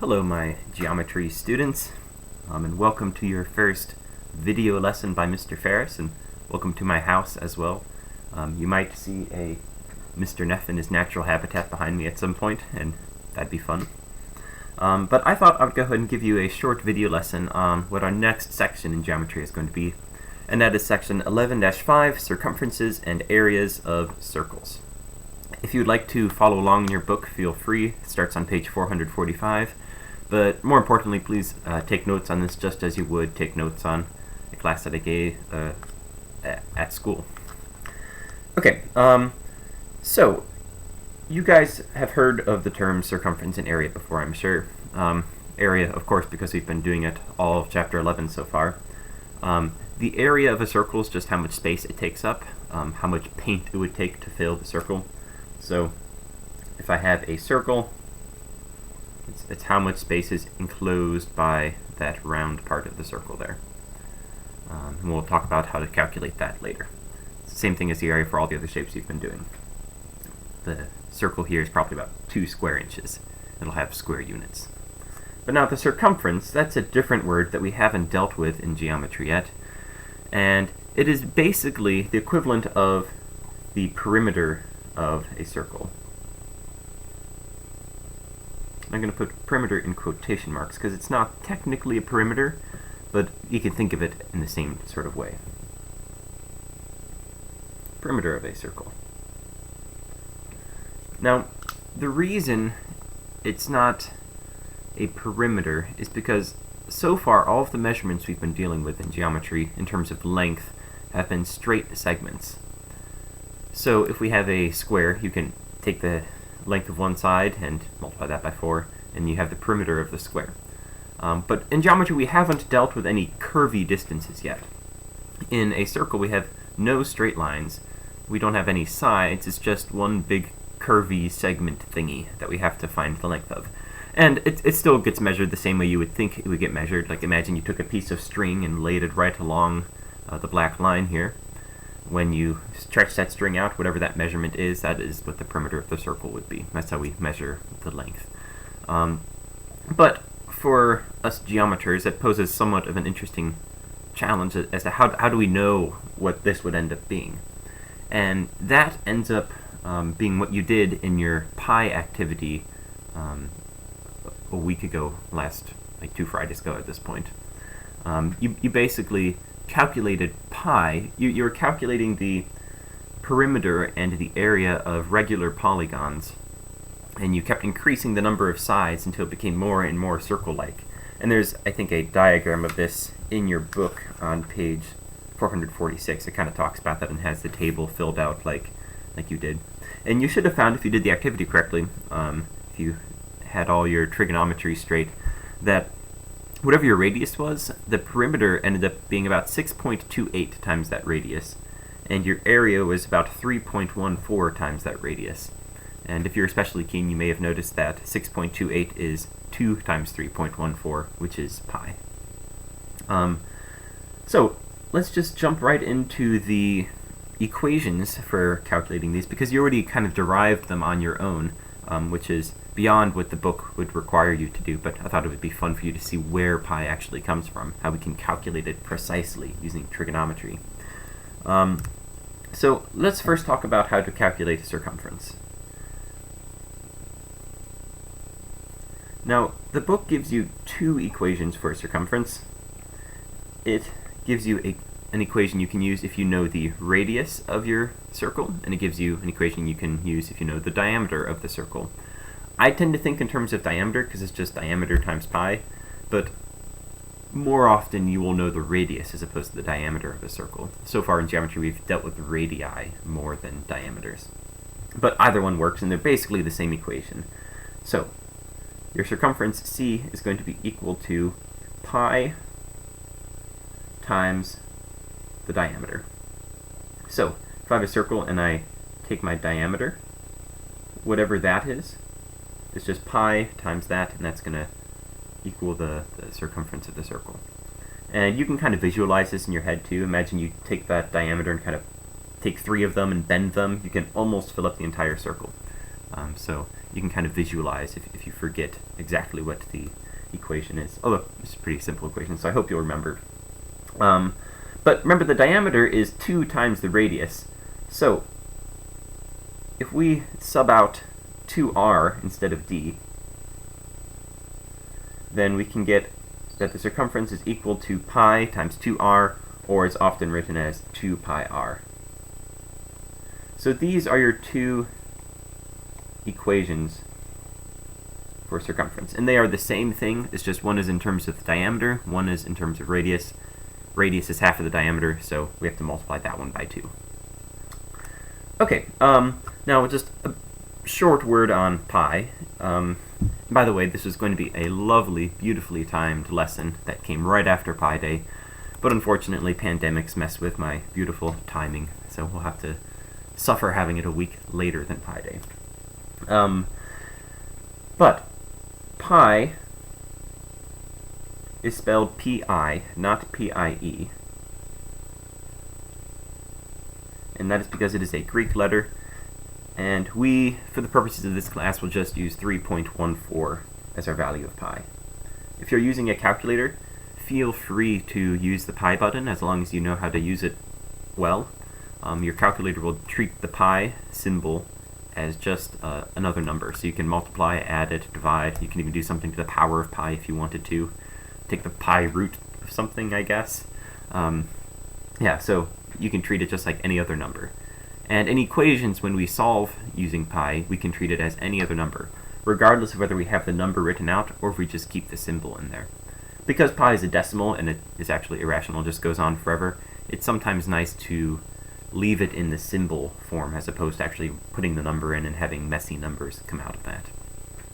Hello my geometry students, and welcome to your first video lesson by Mr. Ferris, and welcome to my house as well. You might see a Mr. Neff in his natural habitat behind me at some point, and that'd be fun. But I thought I would go ahead and give you a short video lesson on what our next section in geometry is going to be, and that is section 11-5, Circumferences and Areas of Circles. If you'd like to follow along in your book, feel free. It starts on page 445. But more importantly, please take notes on this just as you would take notes on a class that I gave at school. Okay, so you guys have heard of the terms circumference and area before, I'm sure. Area, of course, because we've been doing it all of chapter 11 so far. The area of a circle is just how much space it takes up, how much paint it would take to fill the circle. So if I have a circle, it's how much space is enclosed by that round part of the circle there. And we'll talk about how to calculate that later. It's the same thing as the area for all the other shapes you've been doing. The circle here is probably about 2 square inches. It'll have square units. But now the circumference, that's a different word that we haven't dealt with in geometry yet. And it is basically the equivalent of the perimeter of a circle. I'm going to put perimeter in quotation marks because it's not technically a perimeter, but you can think of it in the same sort of way. Perimeter of a circle. Now, the reason it's not a perimeter is because so far all of the measurements we've been dealing with in geometry in terms of length have been straight segments. So if we have a square, you can take the length of one side and multiply that by 4, and you have the perimeter of the square. But in geometry we haven't dealt with any curvy distances yet. In a circle we have no straight lines, we don't have any sides, it's just one big curvy segment thingy that we have to find the length of. And it still gets measured the same way you would think it would get measured. Like imagine you took a piece of string and laid it right along the black line here. When you stretch that string out, whatever that measurement is, that is what the perimeter of the circle would be. That's how we measure the length. But for us geometers, that poses somewhat of an interesting challenge as to how do we know what this would end up being. And that ends up being what you did in your pi activity a week ago, like 2 Fridays ago at this point. You basically calculated pi. You were calculating the perimeter and the area of regular polygons, and you kept increasing the number of sides until it became more and more circle-like. And there's, I think, a diagram of this in your book on page 446. It kind of talks about that and has the table filled out like you did. And you should have found, if you did the activity correctly, if you had all your trigonometry straight, that whatever your radius was, the perimeter ended up being about 6.28 times that radius, and your area was about 3.14 times that radius. And if you're especially keen, you may have noticed that 6.28 is 2 times 3.14, which is pi. So let's just jump right into the equations for calculating these, because you already kind of derived them on your own, which is beyond what the book would require you to do, but I thought it would be fun for you to see where pi actually comes from, how we can calculate it precisely using trigonometry. So let's first talk about how to calculate a circumference. Now, the book gives you 2 equations for a circumference. It gives you an equation you can use if you know the radius of your circle, and it gives you an equation you can use if you know the diameter of the circle. I tend to think in terms of diameter because it's just diameter times pi, but more often you will know the radius as opposed to the diameter of a circle. So far in geometry we've dealt with radii more than diameters. But either one works, and they're basically the same equation. So your circumference C is going to be equal to pi times the diameter. So if I have a circle and I take my diameter, whatever that is, it's just pi times that, and that's going to equal the circumference of the circle. And you can kind of visualize this in your head too. Imagine you take that diameter and kind of take 3 of them and bend them. You can almost fill up the entire circle. So you can kind of visualize if you forget exactly what the equation is. Although it's a pretty simple equation, so I hope you'll remember. But remember, the diameter is 2 times the radius. So if we sub out 2r instead of d, then we can get that the circumference is equal to pi times 2r, or it's often written as 2 pi r. So these are your two equations for circumference, and they are the same thing. It's just one is in terms of diameter, one is in terms of radius. Radius is half of the diameter, so we have to multiply that one by 2. Okay, now just a short word on pi. By the way, this is going to be a lovely, beautifully timed lesson that came right after Pi Day, but unfortunately pandemics mess with my beautiful timing, so we'll have to suffer having it a week later than Pi Day. But pi is spelled P-I, not P-I-E. And that is because it is a Greek letter, and we, for the purposes of this class, will just use 3.14 as our value of pi. If you're using a calculator, feel free to use the pi button as long as you know how to use it well. Your calculator will treat the pi symbol as just another number, so you can multiply, add it, divide. You can even do something to the power of pi if you wanted to. Take the pi root of something, I guess. Yeah, so you can treat it just like any other number. And in equations, when we solve using pi, we can treat it as any other number, regardless of whether we have the number written out or if we just keep the symbol in there. Because pi is a decimal and it is actually irrational, just goes on forever, it's sometimes nice to leave it in the symbol form as opposed to actually putting the number in and having messy numbers come out of that.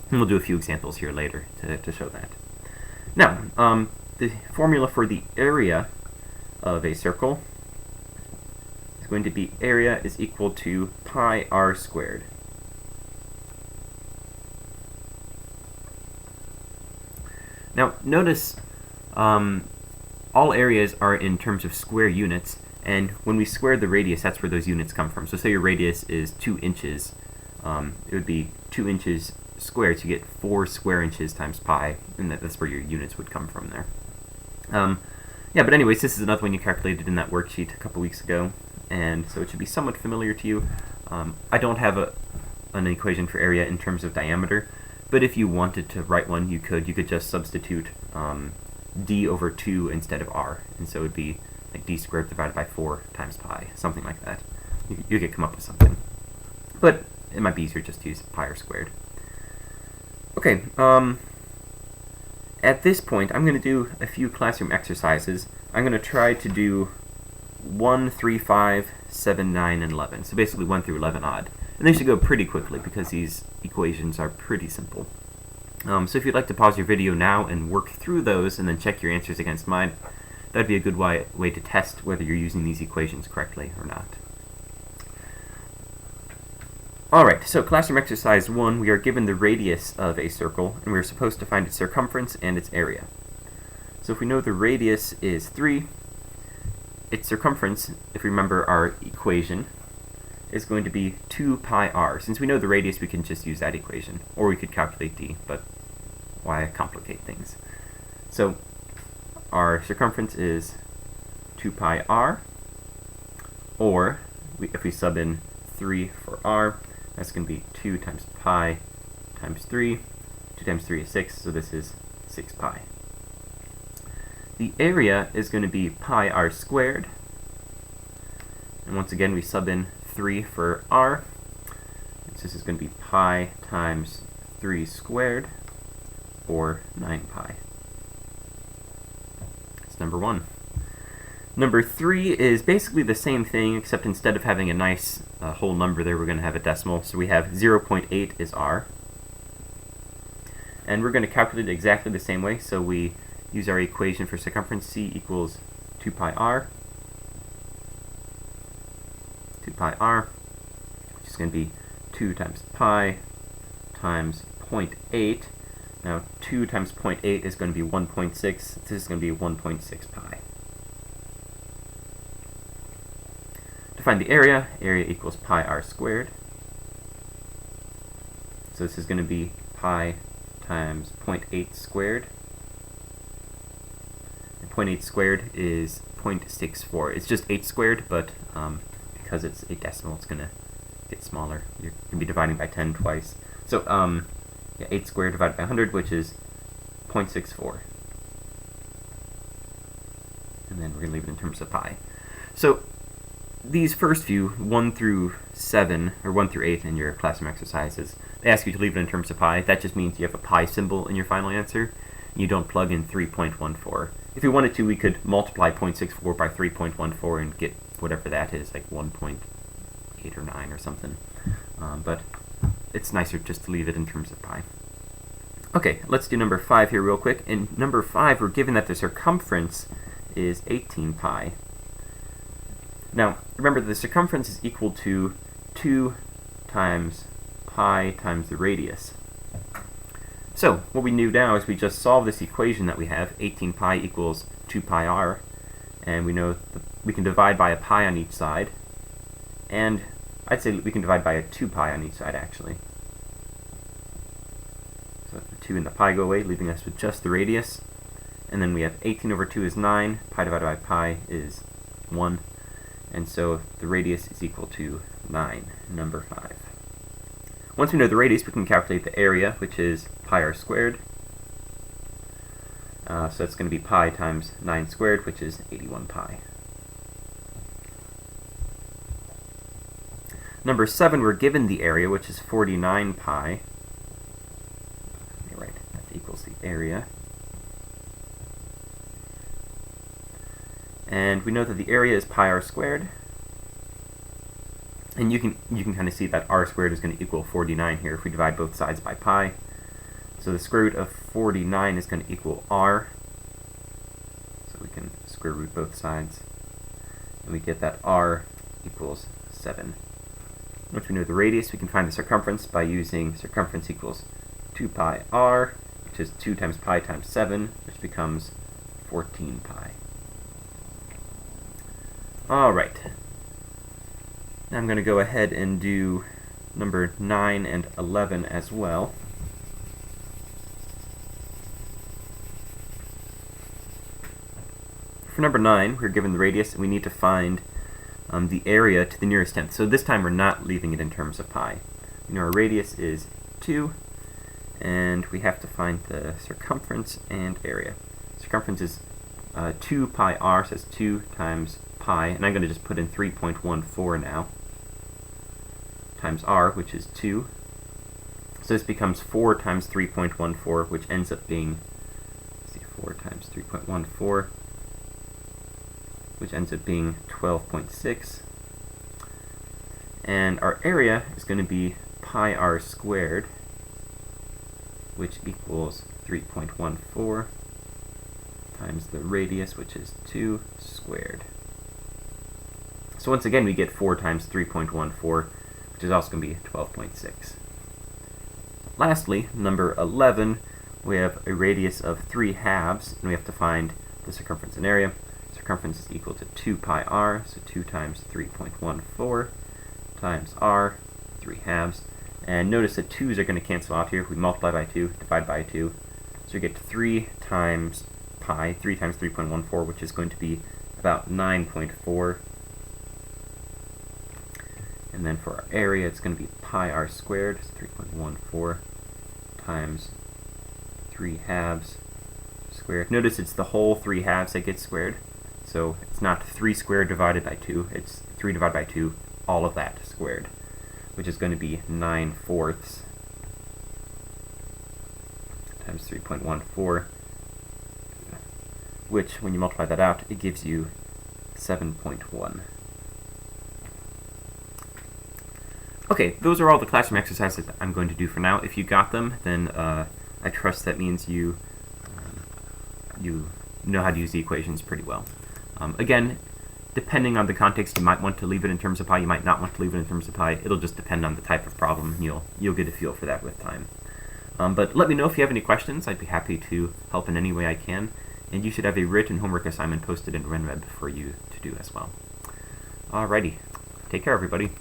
And we'll do a few examples here later to show that. Now, the formula for the area of a circle is going to be area is equal to pi r squared. Now, notice all areas are in terms of square units, and when we square the radius, that's where those units come from. So say your radius is 2 inches, it would be 2 inches squared, so you get 4 square inches times pi, and that's where your units would come from there. Yeah, but anyways, this is another one you calculated in that worksheet a couple weeks ago, and so it should be somewhat familiar to you. I don't have an equation for area in terms of diameter, but if you wanted to write one, you could. You could just substitute d over 2 instead of r, and so it would be like d squared divided by 4 times pi, something like that. You could come up with something. But it might be easier just to use pi r squared. Okay, at this point, I'm going to do a few classroom exercises. I'm going to try to do 1, 3, 5, 7, 9, and 11. So basically 1 through 11 odd. And they should go pretty quickly because these equations are pretty simple. So if you'd like to pause your video now and work through those and then check your answers against mine, that'd be a good way to test whether you're using these equations correctly or not. Alright, so classroom exercise 1, we are given the radius of a circle, and we're supposed to find its circumference and its area. So if we know the radius is 3, its circumference, if we remember our equation, is going to be 2 pi r. Since we know the radius, we can just use that equation, or we could calculate d, but why complicate things? So our circumference is 2 pi r, or if we sub in 3 for r, that's going to be 2 times pi times 3. 2 times 3 is 6, so this is 6 pi. The area is going to be pi r squared. And once again, we sub in 3 for r. So this is going to be pi times 3 squared, or 9 pi. That's number 1. Number 3 is basically the same thing, except instead of having a nice whole number there, we're going to have a decimal. So we have 0.8 is r. And we're going to calculate it exactly the same way. So we use our equation for circumference, c equals 2 pi r. 2 pi r, which is going to be 2 times pi times 0.8. Now 2 times 0.8 is going to be 1.6. This is going to be 1.6 pi. To find the area, area equals pi r squared. So this is going to be pi times 0.8 squared. And 0.8 squared is 0.64. It's just 8 squared, but because it's a decimal, it's going to get smaller. You're going to be dividing by 10 twice. So yeah, 8 squared divided by 100, which is 0.64. And then we're going to leave it in terms of pi. So these first few, 1 through 7, or 1 through 8 in your classroom exercises, they ask you to leave it in terms of pi. That just means you have a pi symbol in your final answer. You don't plug in 3.14. If we wanted to, we could multiply 0.64 by 3.14 and get whatever that is, like 1.8 or 9 or something. But it's nicer just to leave it in terms of pi. Okay, let's do number 5 here real quick. In number 5, we're given that the circumference is 18 pi. Now, remember the circumference is equal to 2 times pi times the radius. So, what we do now is we just solve this equation that we have, 18 pi equals 2 pi r, and we know that we can divide by a pi on each side, and I'd say we can divide by a 2 pi on each side, actually. So the 2 and the pi go away, leaving us with just the radius, and then we have 18 over 2 is 9, pi divided by pi is 1, and so the radius is equal to 9, number 5. Once we know the radius, we can calculate the area, which is pi r squared. So that's going to be pi times 9 squared, which is 81 pi. Number 7, we're given the area, which is 49 pi. Right, that equals the area. And we know that the area is pi r squared. And you can kind of see that r squared is going to equal 49 here if we divide both sides by pi. So the square root of 49 is going to equal r. So we can square root both sides. And we get that r equals 7. Once we know the radius, we can find the circumference by using circumference equals 2 pi r, which is 2 times pi times 7, which becomes 14 pi. Alright. Now I'm going to go ahead and do number 9 and 11 as well. For number 9, we're given the radius, and we need to find the area to the nearest tenth. So this time we're not leaving it in terms of pi. You know our radius is 2, and we have to find the circumference and area. Circumference is 2 pi r, so that's 2 times pi, and I'm going to just put in 3.14 now, times r, which is 2. So this becomes 4 times 3.14, which ends up being, let's see, 4 times 3.14, which ends up being 12.6. And our area is going to be pi r squared, which equals 3.14 times the radius, which is 2 squared. So once again, we get 4 times 3.14, which is also going to be 12.6. Lastly, number 11, we have a radius of 3 halves, and we have to find the circumference and area. Circumference is equal to 2 pi r, so 2 times 3.14 times r, 3 halves. And notice that 2's are going to cancel out here. We multiply by 2, divide by 2. So we get 3 times pi, 3 times 3.14, which is going to be about 9.4. And then for our area, it's going to be pi r squared, so 3.14 times 3 halves squared. Notice it's the whole 3 halves that gets squared. So it's not 3 squared divided by 2, it's 3 divided by 2, all of that squared, which is going to be 9/4 times 3.14, which, when you multiply that out, it gives you 7.1. Okay, those are all the classroom exercises that I'm going to do for now. If you got them, then I trust that means you know how to use the equations pretty well. Again, depending on the context, you might want to leave it in terms of pi, you might not want to leave it in terms of pi. It'll just depend on the type of problem, and you'll get a feel for that with time. But let me know if you have any questions. I'd be happy to help in any way I can, and you should have a written homework assignment posted in RenWeb for you to do as well. Alrighty, take care everybody.